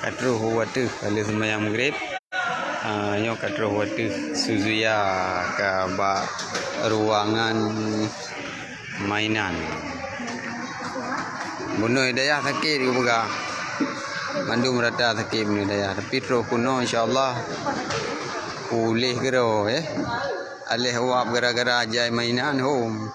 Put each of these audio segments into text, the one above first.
katro water kali sembahyang maghrib. Nyo katro water Suzuya ke ruangan mainan. Bunuh daya sakit ke buka. Mandu merata sakit bunuh daya. Tapi terus kuno insya-Allah pulih gero alih wap gara-gara ajai mainan home.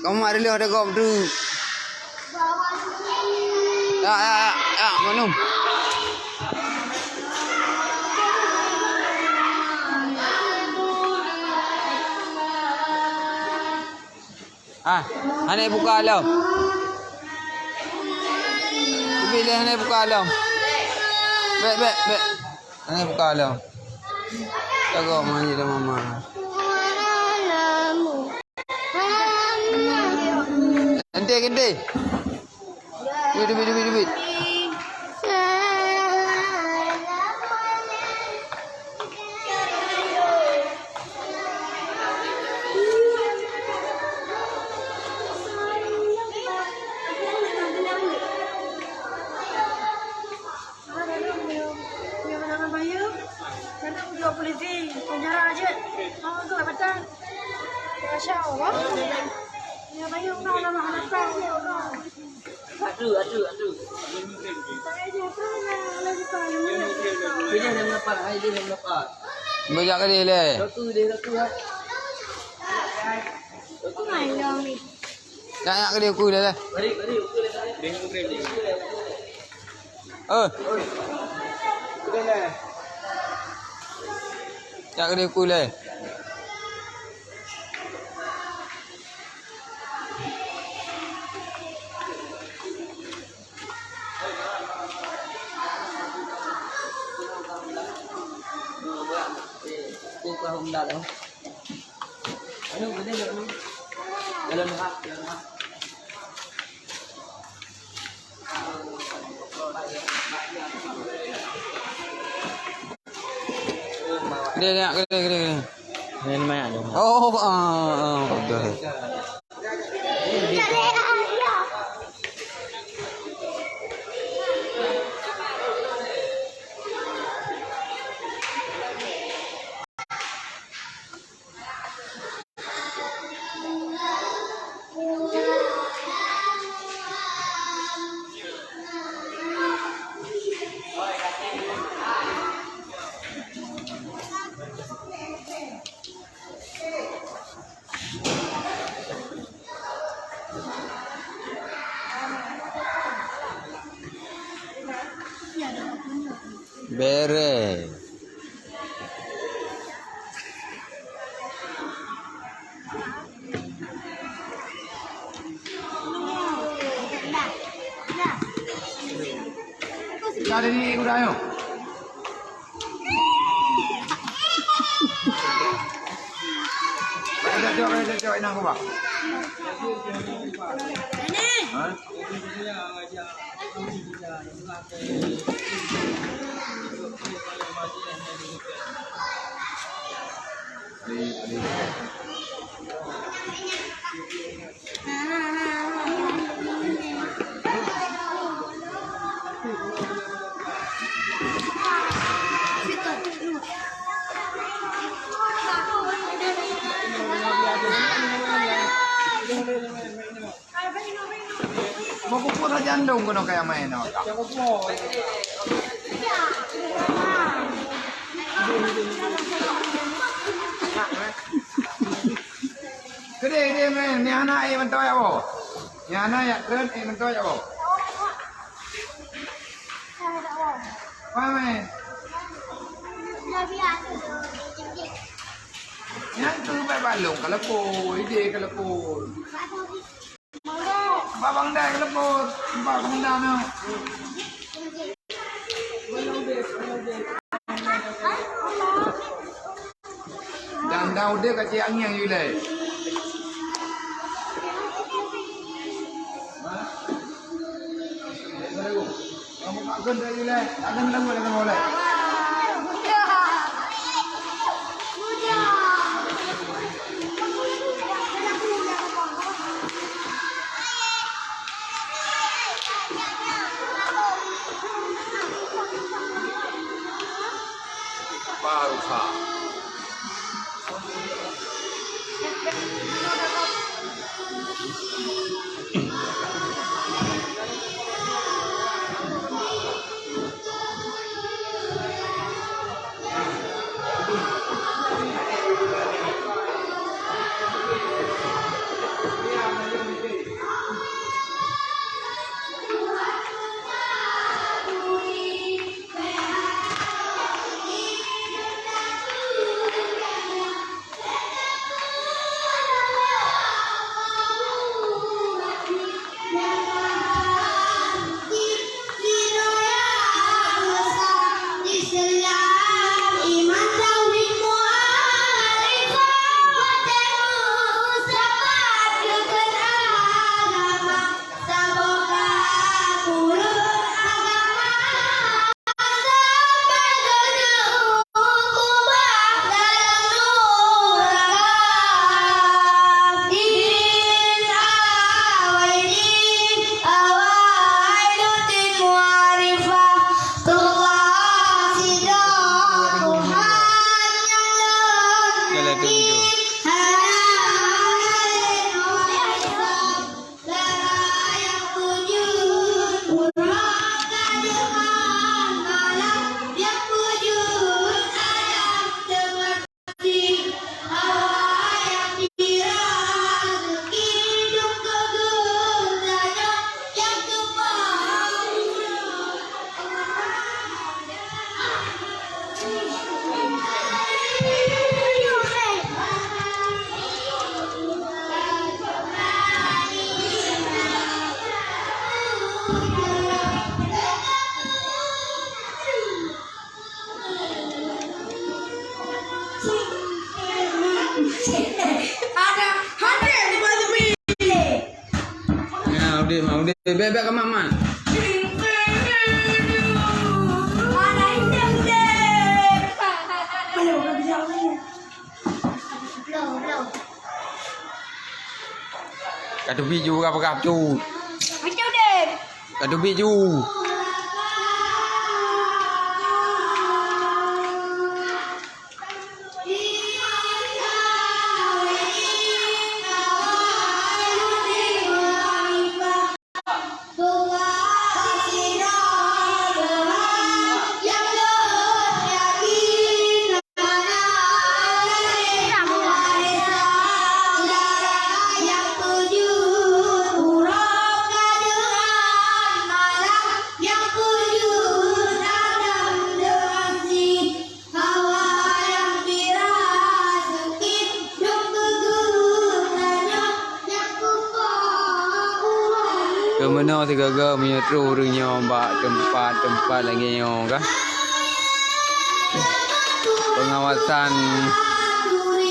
Kamu ada lihat ada gom tu. Ya, manum. Ane buka alam. Pilih ane buka alam. Bek. Ane buka alam. Jaga mandi dah mama. Gede. Bit. Penjara aja. Mau tu betul. Masya Allah. Ya bayu kau nama anak kau. Aduh. Saya jatuh lagi payu. Dia dah lepas, dia dah lepas. Banyak kali le. Satu dia. Kau main dong ni. Banyak kali aku dah lah. Mari, ukur dah. Dia ukur ni. Ukur dah. Banyak kali aku le. Cô không đạt đâu. Ano, gede dah ano. Jalan hak. Gede. Main mana tu? Betul. Bere. Cari ni udah ayo. Ada jawab nak apa? Mau kumpul saja andong kono kayak main no. Kede dia main, ni anak ai mentoy apa? Ni anak ya keren ai mentoy apa? Apa main? Yang tu balung kalau pun, ide kalau pun. Babang dah keleput, babang dah no. Dan dah udah kacau angin you le. Kamu akan dah you le, akan dah boleh kamu le. Tabaruka. Kalau tu. Mau dia bebek ke mama? Kadu biju apa kapcu? Biju deh. Kadu biju. Kemana si gagal punya trurunya mbak tempat-tempat lagi yang kah? Pengawasan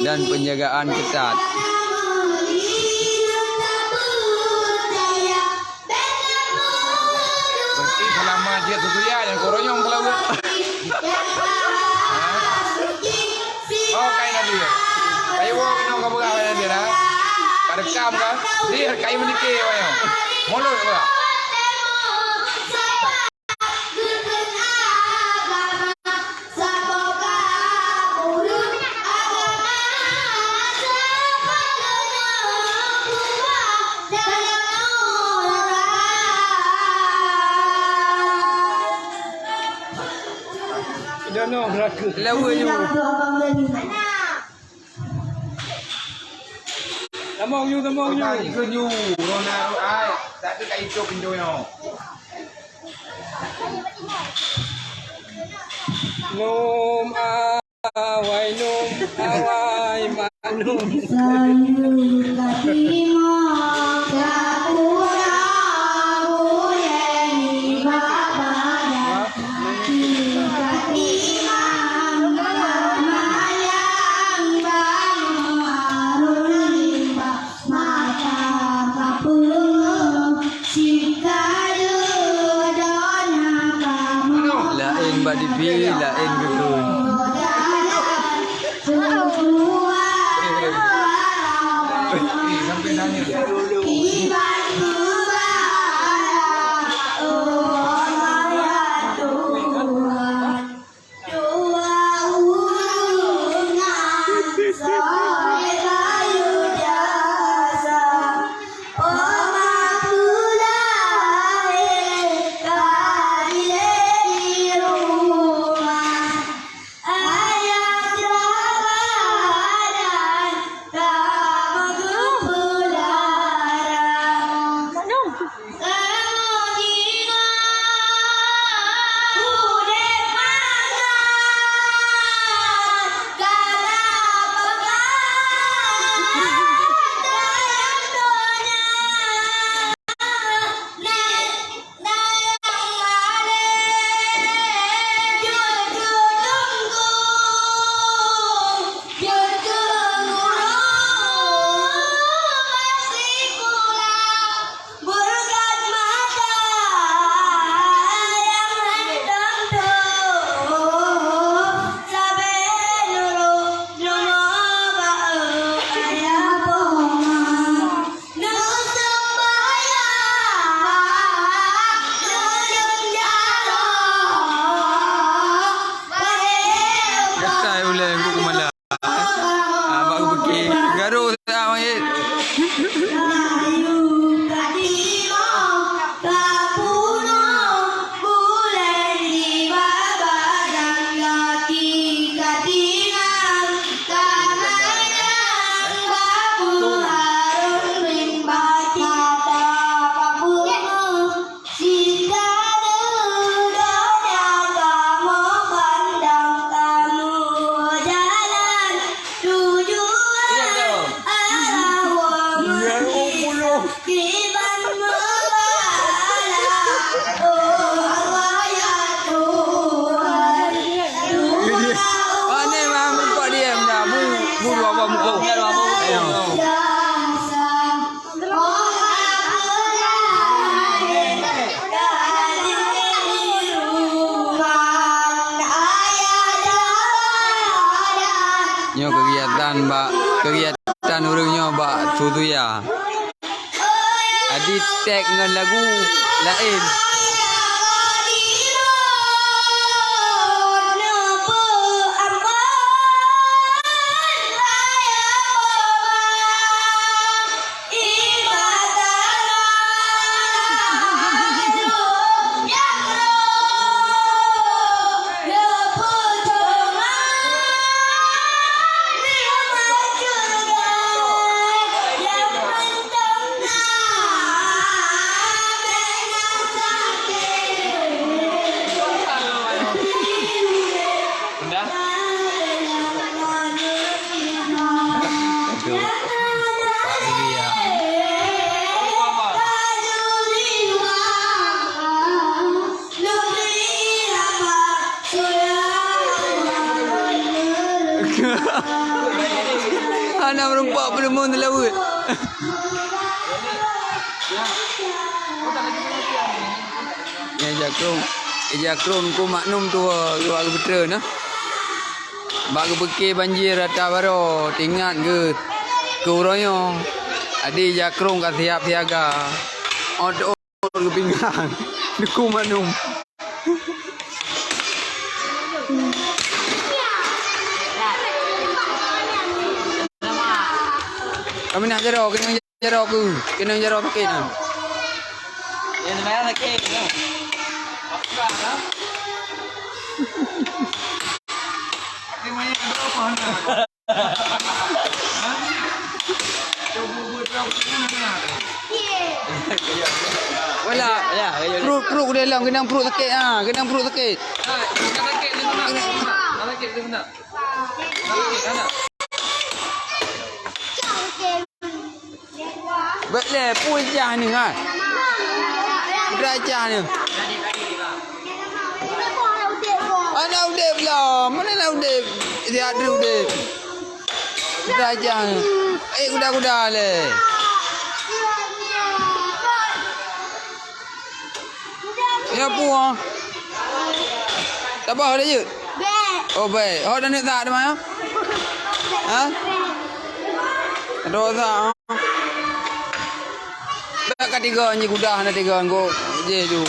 dan penjagaan ketat. Berarti selama dia tu ya yang koronyong kalau oh kain tadi ya. Kayu wong kena kau berapa nanti dah? Pada kam kan? Dia kayu menikah wayang. Molor ke tak? Dono neraka. Lawa je. Tamong you. Ikut you. Rona ai. Tak ada kat itu pindonya. Nom awai manum. Lain badibi, lain gedung. Sampai nanya dulu. kegiatan ba kegiatan urangnya ba tu ya. Adi tag dengan lagu lain. Anak merempak beremon di laut. Jakrum ku maknum tu luar betul nah. Bagi beki banjir rata baro tingat ke uroyo. Adi jakrum kat siap siaga. Od ke pinggang. Ku maknum. Kami nak jarok, kena jarok ke. Kena jarok sakit nah. Yang sebenarnya sakit. Wala, perut ke dalam, kena perut sakit ah, kena perut sakit. Sakit tu nak. Sakit tu nak. Sakit nak. Betul, pujah ni kan. Derajah ni. Anak udip lah. Mana nak udip? Dia ada udip. Derajah ni. Kuda-kuda le. Ya puah. Tak apa dah je. Oh baik. Oh dah nak tak ada mana? Ha? Ada tak? Tak tiga ni kuda nak tiga go je tu.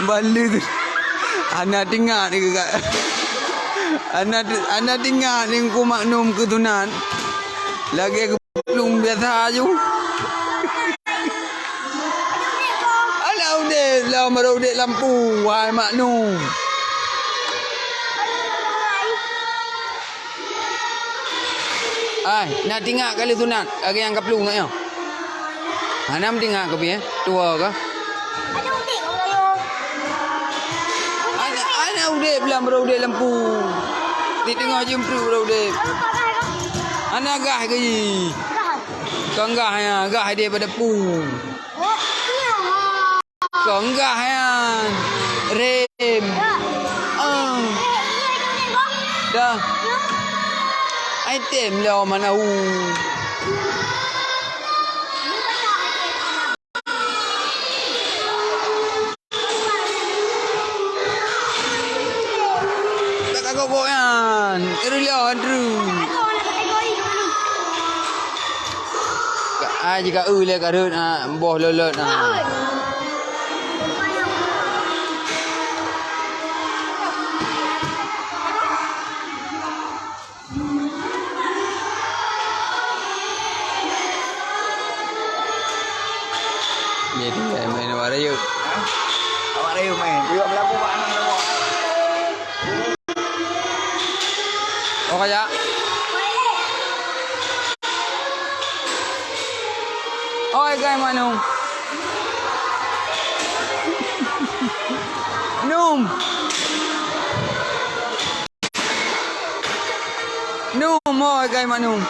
Balu tu. Anak tinggal ni ke. Anak tinggal ni ku maknum ke tunan. Lagi ke belum biasa je. Alah udah lah baru udah lampu. Wahai maknum. Ai, nak tinggal kali tunan. Lagi yang kapelung nak ya. Anam tinggal ke pi tua ke? Udah bilang baru udah lampu. Di tengah jemput baru udah. Anak gah ke ni? Kau gah ya, gah dia pada pu. Kau gah ya. Rem. Dah. Item lah mana Goyan, kerja Andrew. Jika le karut boh lolot Jadi main awak rayu. Awak rayu main. Dia berlaku pak anak awak. Oh kaya. Oi guys manung. Num. Oi guys manung.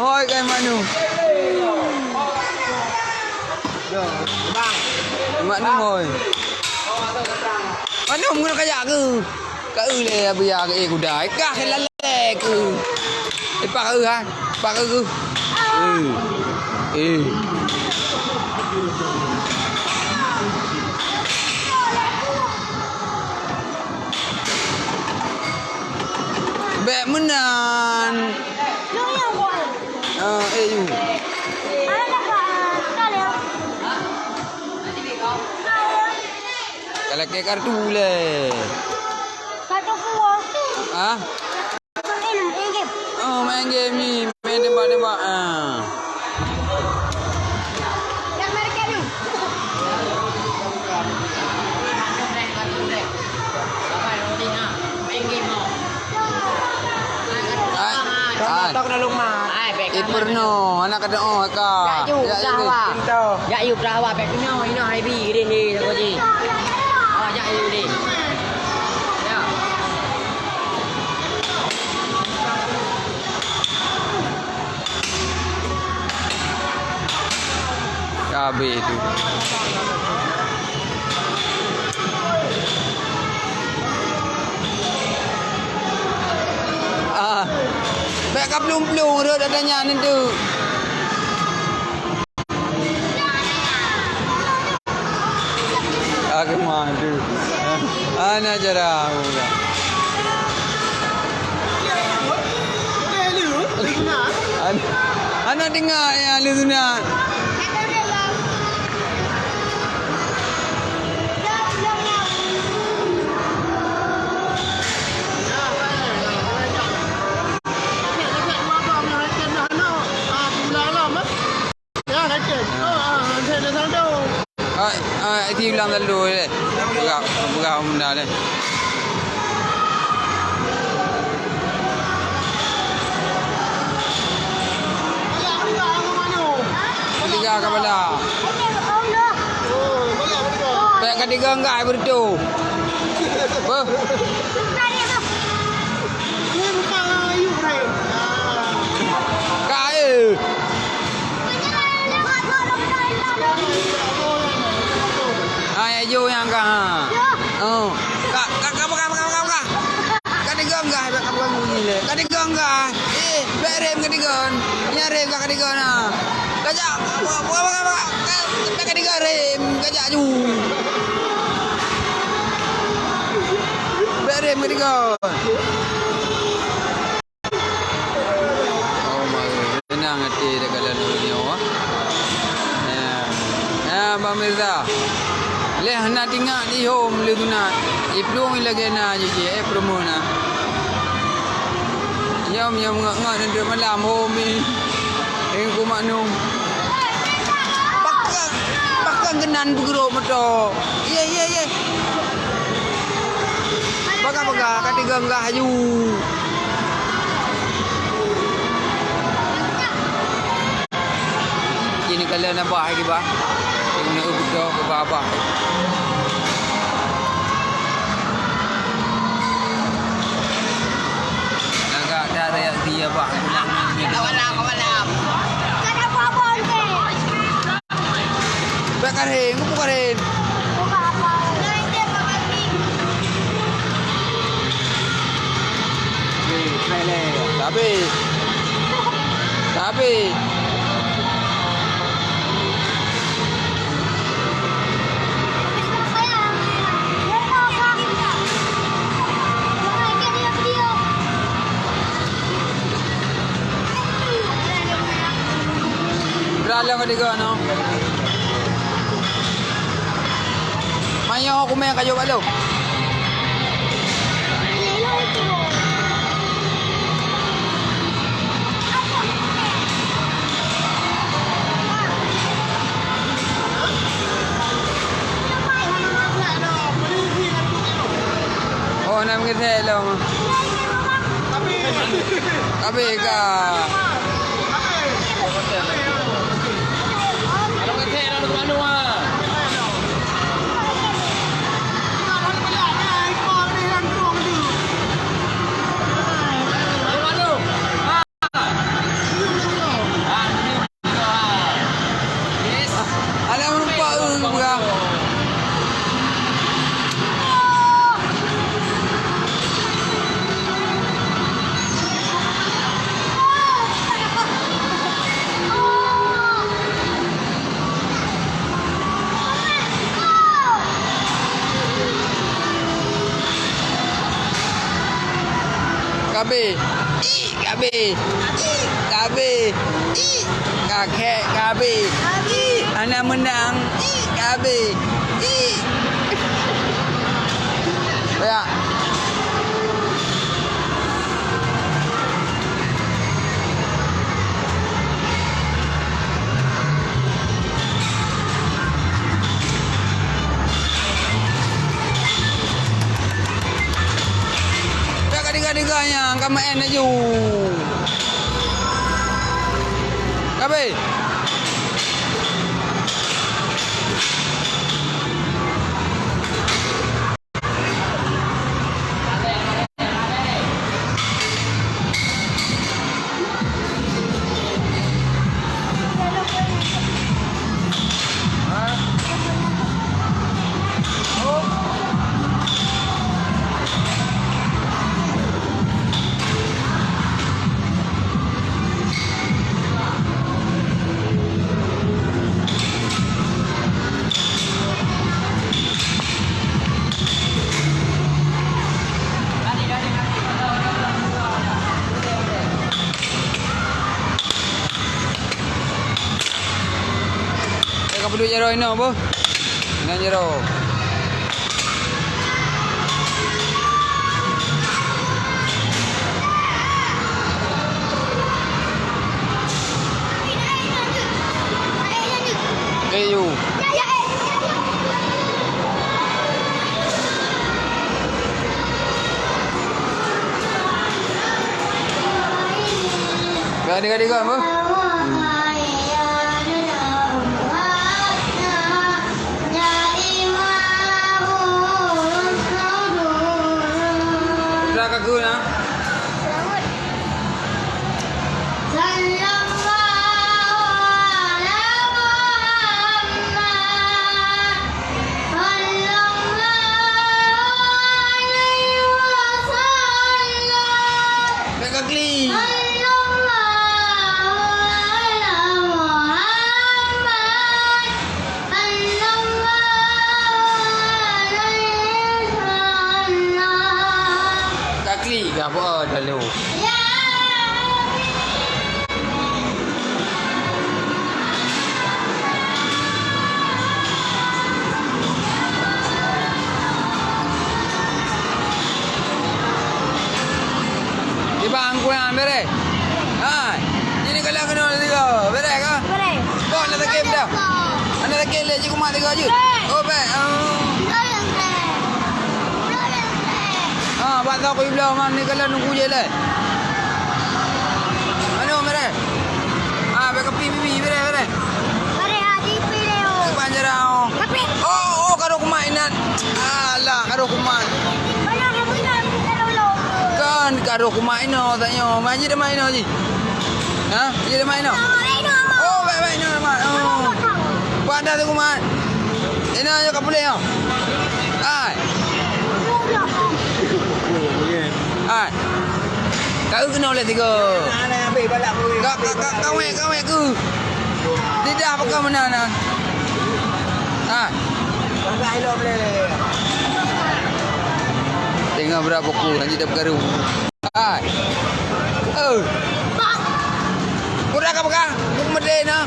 Oi guys manung. Mak nung oi. Ano mo na kaya ke? Ka le biar ke kuda. Ka lale ke. Pak ha. Pak ke. Eh. Bek menan. Lu yang buat. You. Ada tak tak leh. Kalau ke kartu le. Satu kuah. Ah? Main game. Oh, main game ni. Main tembak-tembak. Yang mereka ni. Tok na lumah. Ai bek. Iperno, anak kata oh ka. Ya yu prawa bek ni ino hai bi đi đi thằng cô gì. Ya yu đi. Ya. Cabe itu. Bek ka pelung-pelung dah tanya nanti. Aku madu. Ana jara udah. Ana dengar ya Luna. Ti bilang lalu le. Buka benda le. Tiga kepala. Pek ketiga enggak bertu. Apa? Kai. Ayo yang ka. Oh. Kak. Ketiga enggak pek kepala bunyi le. Ketiga enggak. Berem ketiga. Nyarem ka ketiga na. Kajak. Pek ketiga rem. Kajak ju. Berem ketiga. Oh my. Senang hati dekat lalu ni awak. Bang Mirza. Leh nak tinggal di home le tu nak. Iplung lagi na je promo na. Yam ngak nanti malam home ni. Engku maknum. Pakang genan bergerak betul. Ye. Baga katiga enggak haju. Ini kalau nak bah lagi bah. Nak udah ke bawah. Agak ada yang dia bah. Kawan. Ada apa-apa ni? Bakarin, bukarin. Buka apa? Nanti bapak ni. Tapi. Berapa ketiga no? Mayo aku main kayu balu. Oh, nak mengerti lah. Tapi ka. Alam mo Kabe. Kabe. Kabe. Kakek kabe. Anak menang. Kabe. Ya. Tiga-tiganya kamu enak ju. Kabe. Kau duduk jero ini apa? Dengan jero. Kayu. Gadi-gadi kau apa? Guna. Kekali. Apa dah lu? Di bangku yang bere. Ha, ini kalau kena tiga, bere ke? Bere. Kau nak tak game dah? Anda tak game lagi kumat tiga je. Oh, baik. Buat tahu kau bilang mana ni kalau nunggu je lah. Mana mere? Beka pipi mere. Bere hadi pilih. Panjarau. Tapi. Oh, karo kumainan. Alah, karo kuman. Mana yang kita lalu. Kan karo kumaino tanya. Maji dah main lagi. Ha? Maji dah main. Oh, baik no mak. Oh. Buat dah tu kuman. Ini ayo kau boleh ah. Ai. Ai. Kau kena oleh tiga. Ana ambil balak boleh. Kau ke. Tidak apa kau mana nak. Ha. Balak elok boleh. Tengok berapa ku nanti dah bergaru. Hai. Oh. Kurang apa kah? Umade na.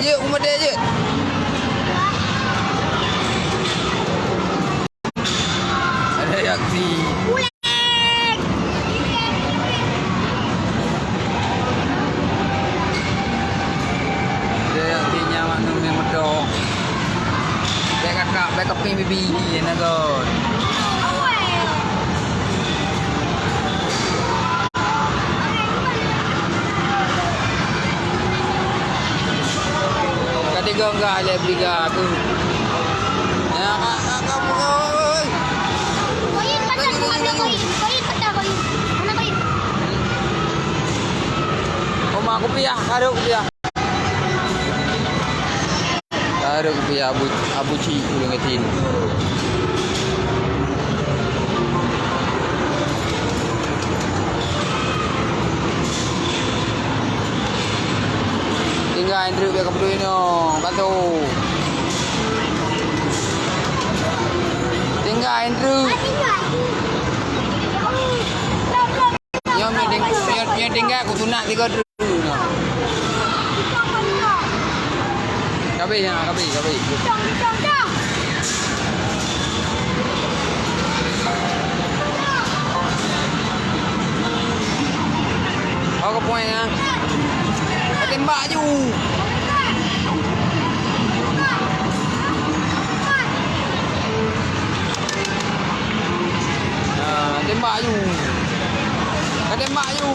Ye, umade je. Ada yaksi. Ada yaksi nyawa nu yang medok. Backup bibi ni nak god. Katiga enggak ada briga tu. Ya, kamu oi. Koin patah koin. Koin patah koin. Mana koin? Oma aku piah, karo aku piah. Karo aku piah abu ci ulang ngetin. Tinggal Andrew biar kau peduli no, bantu. Tinggal Andrew. punya tinggal aku tunat 3 dulu. Kabe ya, kabe. Oh, ke poin ya. Kau tembak je. Tembak je. Kau tembak je.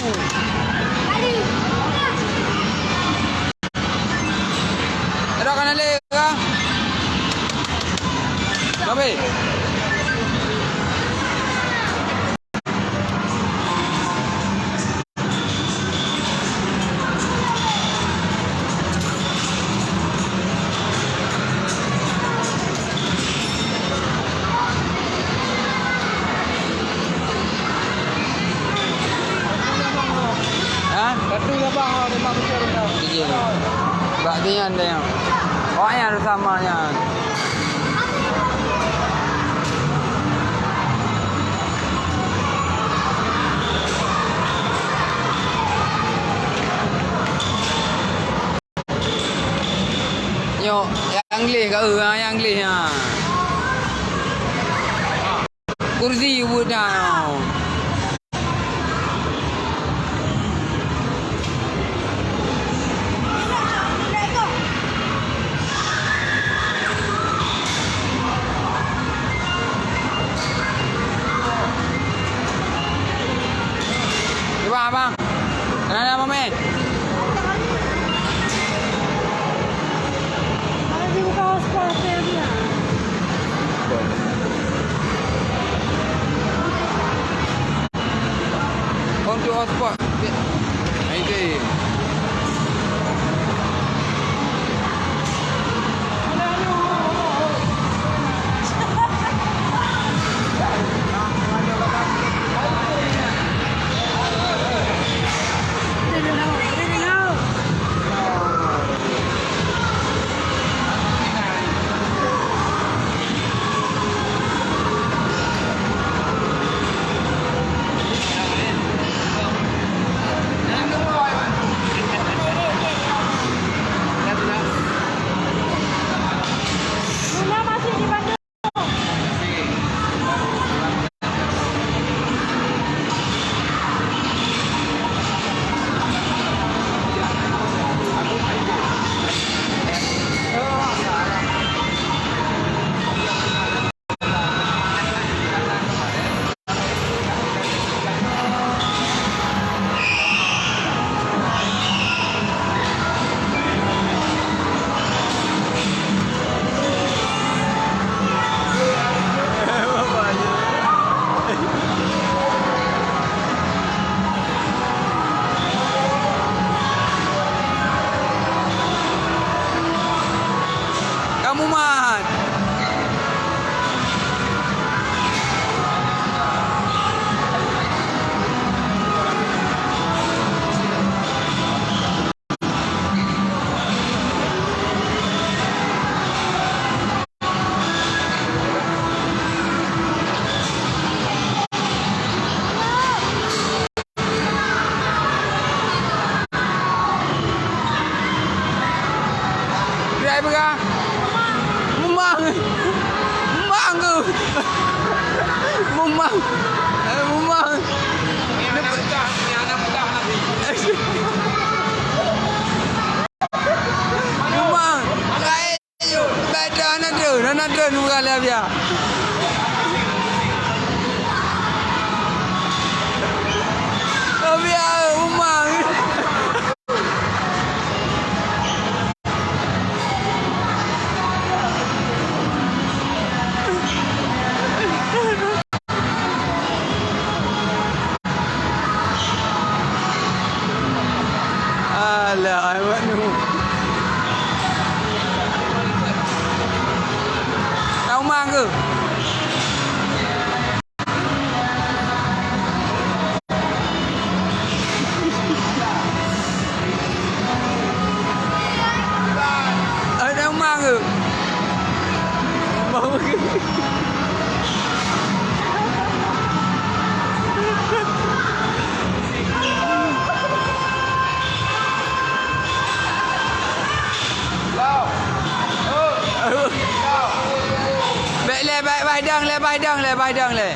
Ada kan ale ke? Kabe. Katu ya bang, memang besar dah. Kecil. Bak dia yang. Oh yang samanya. Yo, yang leh ke yang leh ha. Kursi buat dah. Abang. Kenapa Abang Mei? Ada buka hotspot dia. Untuk hotspot. Itu. driver kah? Memang. Memang ke? Memang. Memang. Ini pecah, ini anak pecah nanti. Memang. Baik. Beda anak drone bukan lah biar. Biar memang. Alah, Ahmad ni. Tahu mang ke? dang le, bai dang le, bai dang le.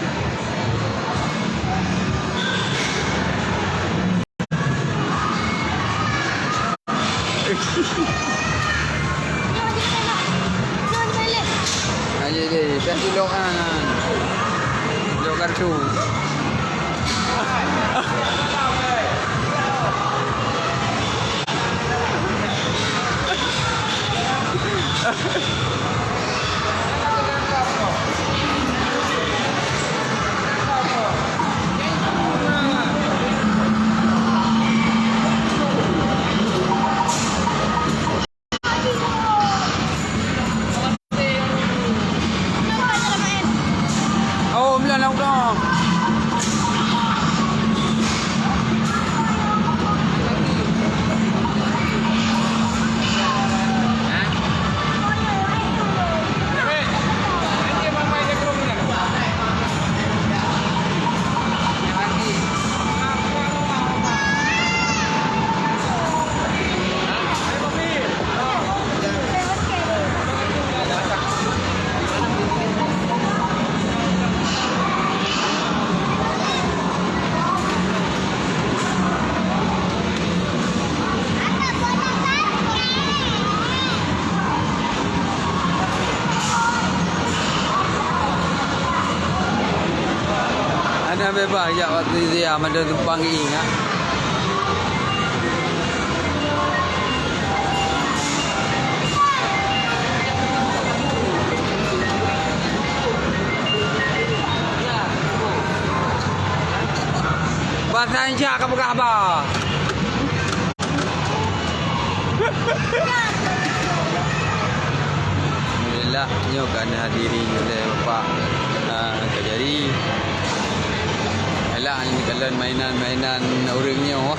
Aje je, tak silok kan. Silok kartu. Oh, mula lang dong. Ada bebas ya waktu dia ada tumpang ingat. Bahasa Indonesia kamu apa? Alhamdulillah nyo kan hadiri oleh Bapak Kejari. Elak ni kalian mainan-mainan orangnya wah.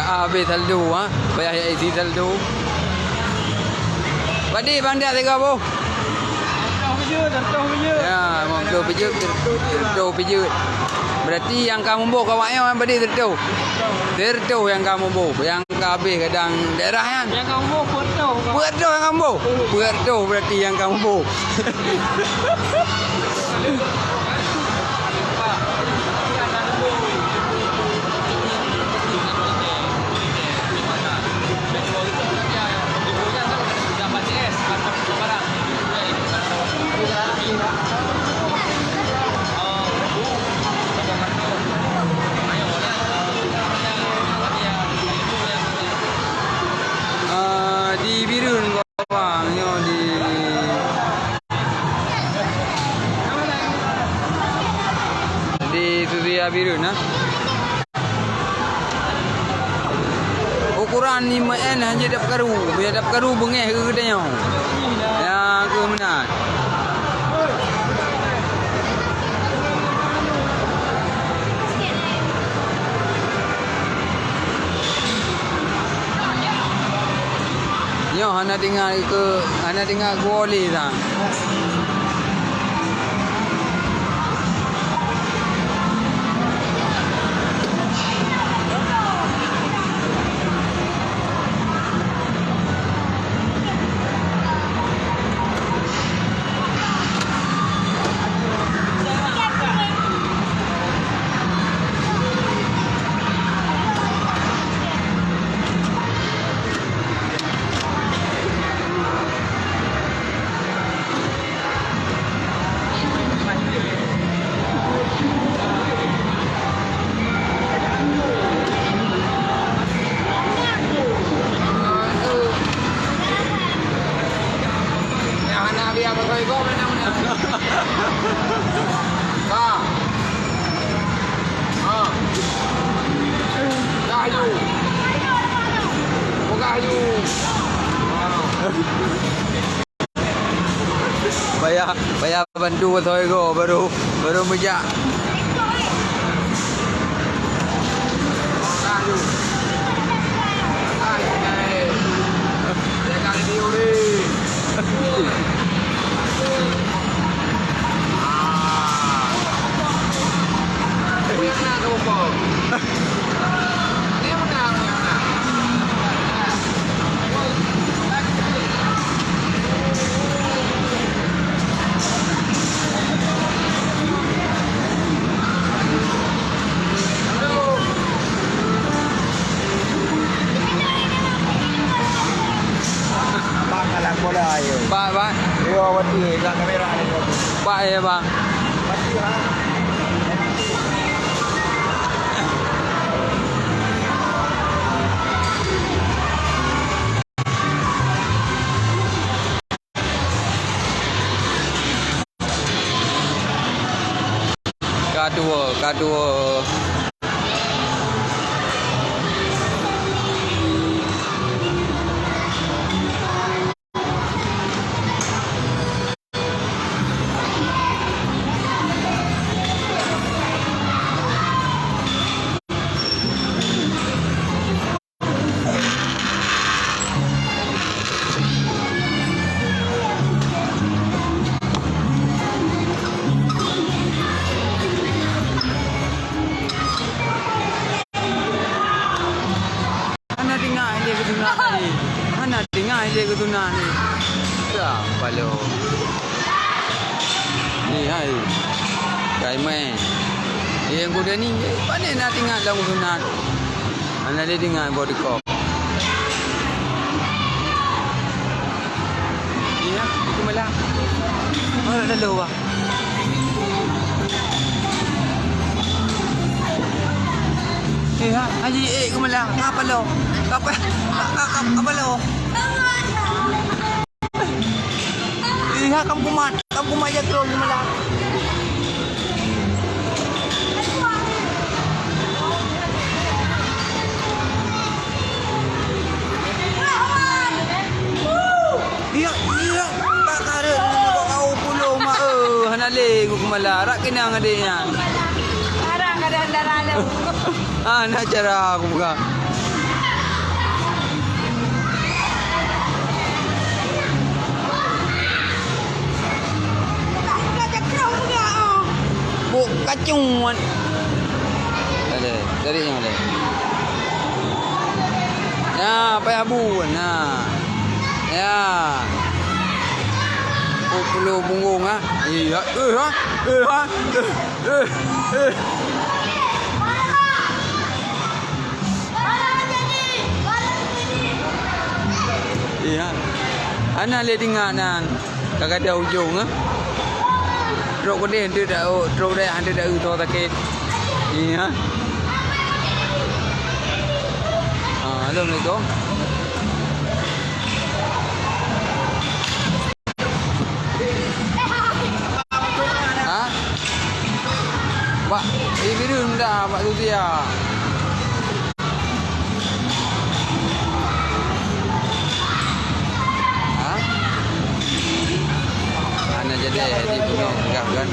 Habis saldo ha. Bayar isi saldo. Padi bang dia tengok apa? Ya, mau tertuh pijut. Berarti yang kamu bawa kawaknya yang padi tertuh. Tertuh yang kamu bawa. Yang habis kadang daerah kan? Yang kamu mau foto. Tertuh yang kamu bawa. Tertuh berarti yang kamu bawa. Di Birun bawangnya di Surya Birun ha. Ukuran 5N hanya dapat karu. Biar dapat karu bengeh ke kedainya. Ya ke mana? Yo, hana tinggal gua oli dah. Bayar bantu thôi go baru mejak. Jangan diuri. lupa. Dia menang, dia menang. Bang kalang bola ayo. Pak. Yo wati dah kamera ni. Pak ya bang. Wati lah. K2. Mana dengar dia ketuna ni. Siapa lo? Ni hai. Gaiman. Yang kuda ni mana nak tinggal dalam sunat. Mana dia dengar body cop. Iya, itu malah. Mana dah lawa. Haji ke malah. Apa lo? Apa lo? Iya, kamu kumat je terus malah. Iya, tak ada kau pulau mak hanale ku malah. Rak kena ngadenya. Sekarang ada darah lu. Nak cara aku buka. Bu kacung. Ada, dari yang ada. Ya, payah bu. Nah. Ya. Puluh punggung ah. Iya. Iya. Ana le tinggal nan. Kagak ada ujung ah. Truk dia dia dah truk dia ada dah tu sakit. Iya. Assalamualaikum. Ha? Pak, biru dah Pak tu dia. Jadi di punya enggak kan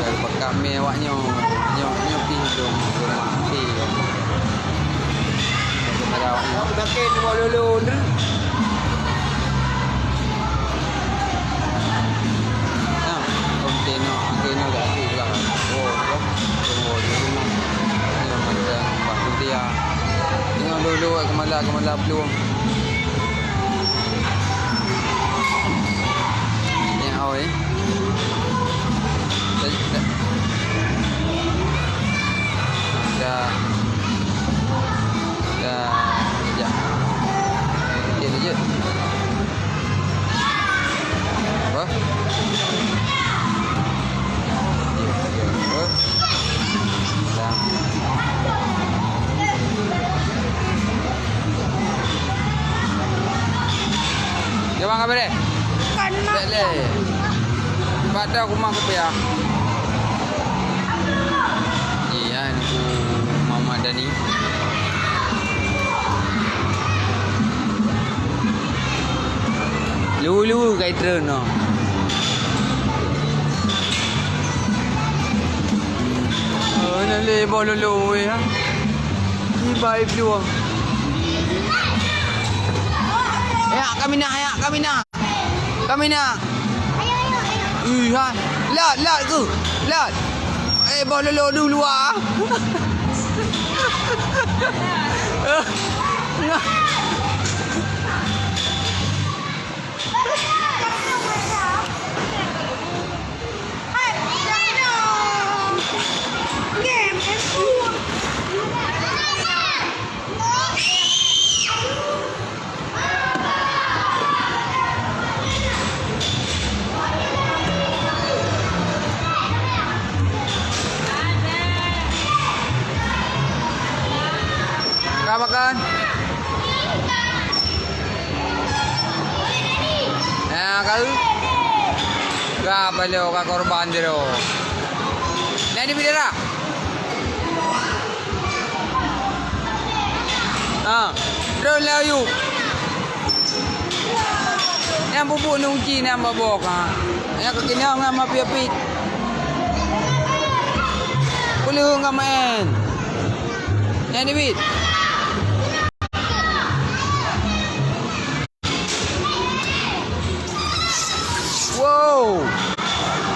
dari kami awaknya nyopi dong mati kepada awaknya aku sakit mau lulu nah konteno dah aku bilang ini macam batu dia tengok dulu kemala peluang oi. Dah. Ya. Ini je. Apa? Ya bang apa deh? Bele. Pada rumah kopiah. Iya, itu Mama Dani. Lulu kai trơn no. Nó lê bò lulu á. Đi bay luôn. Kamina. Hai. Lad ke? Lad. bawa lelok dulu ah. Kau makan? Kau? Kau balik kau korban dia. Nani bidara? Drone lah you. Yang bubuk nungki ni ambak ah. Yang kekenyang ngam api-api. Boleh ngam main. Yang ni bid. Wow.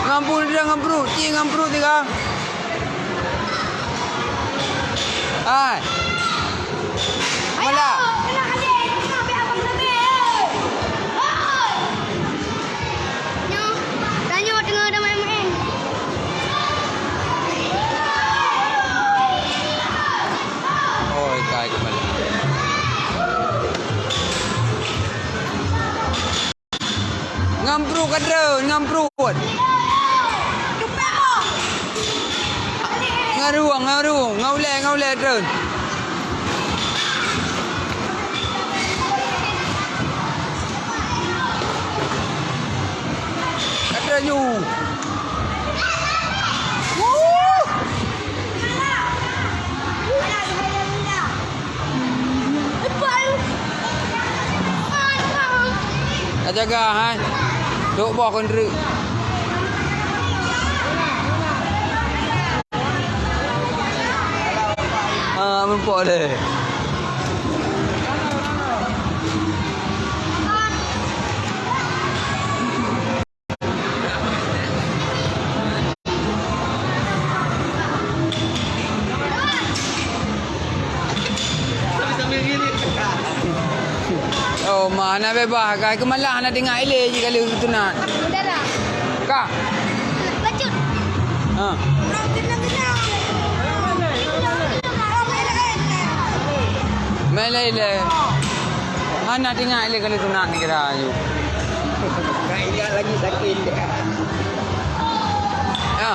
Ngampur dia ngampur, cing ngampur tiga. Hai. Mala. Oi, kai ke mala. Ngampur ka drone, ngampur. Ngaruang, ngaule drone. Katanya. Jaga ha. Duk bawa kendera. Nampak dah. Oh, mana bebas kai kemalah nak tengok ile je kalau gitu nak. Udara. Kak. Bacut. Ha. Mela ile. Mana tengok ile kalau tu nak ni kira you. Kai dia lagi sakit. Ya.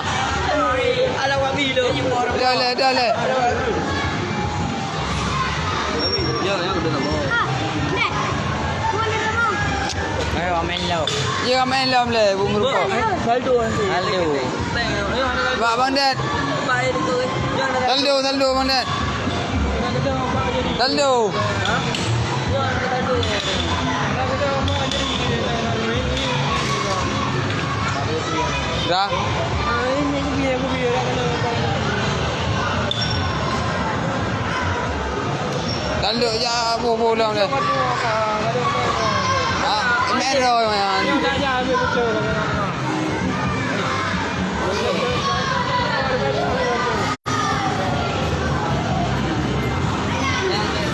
Ala wabi lo. Dah le. Ya, yang udah nak. Ayo main lo. Ya main lam le bu merupa. Saldo nanti. Saldo. Pak Bang Dad. Baik tu. Saldo Bang Dad. Saldo. Dah. Saldo je bu lam le. Main rồi mà.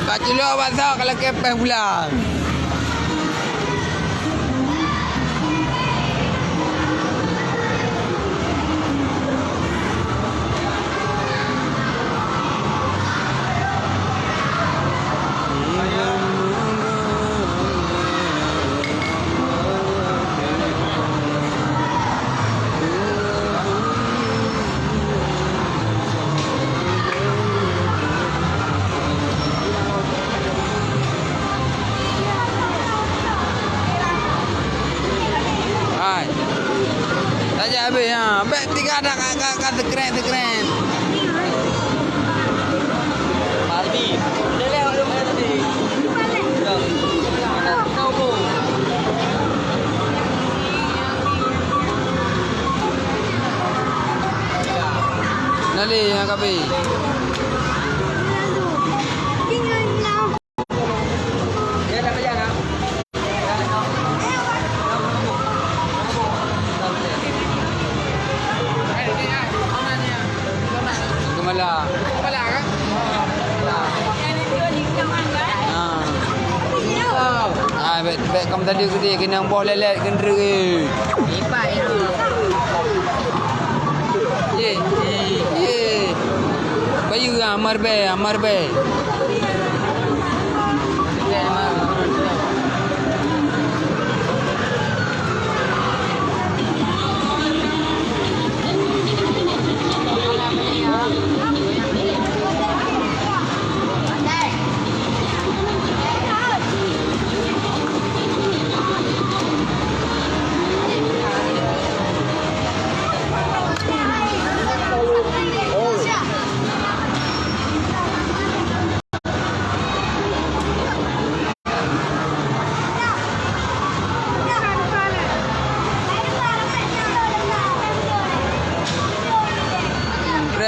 Kak Cilo basah kalau kepeh pula. Saja habis ha. Baik tiga ada kata keren. Barbie. Lele orang mana tadi? Tahu bu. Nali yang kapi. Dia dah kerja nak. malah. Malah kan? Bet kamu tadi gede kena boh lelet kendera ke. Lipat itu. Ye. Bayu amar be.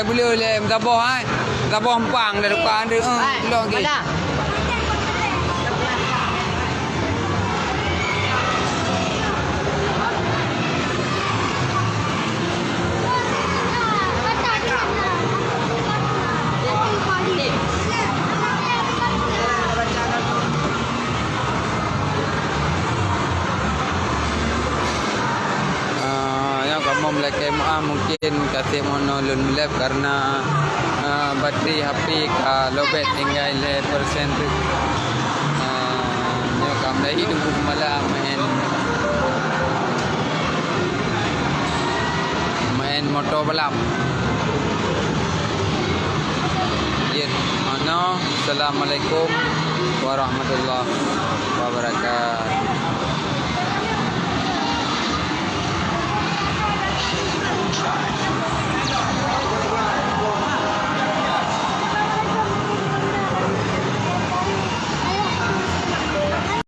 Boleh tabah ai. Tabah empang dah depan dia. Long ke. Mana? Melaki mungkin kasih monolon lab karena bateri HP ka lobet tinggal 11% tu. Nyo kam dah hidup malam main motor balap. Ya, Assalamualaikum warahmatullahi wabarakatuh.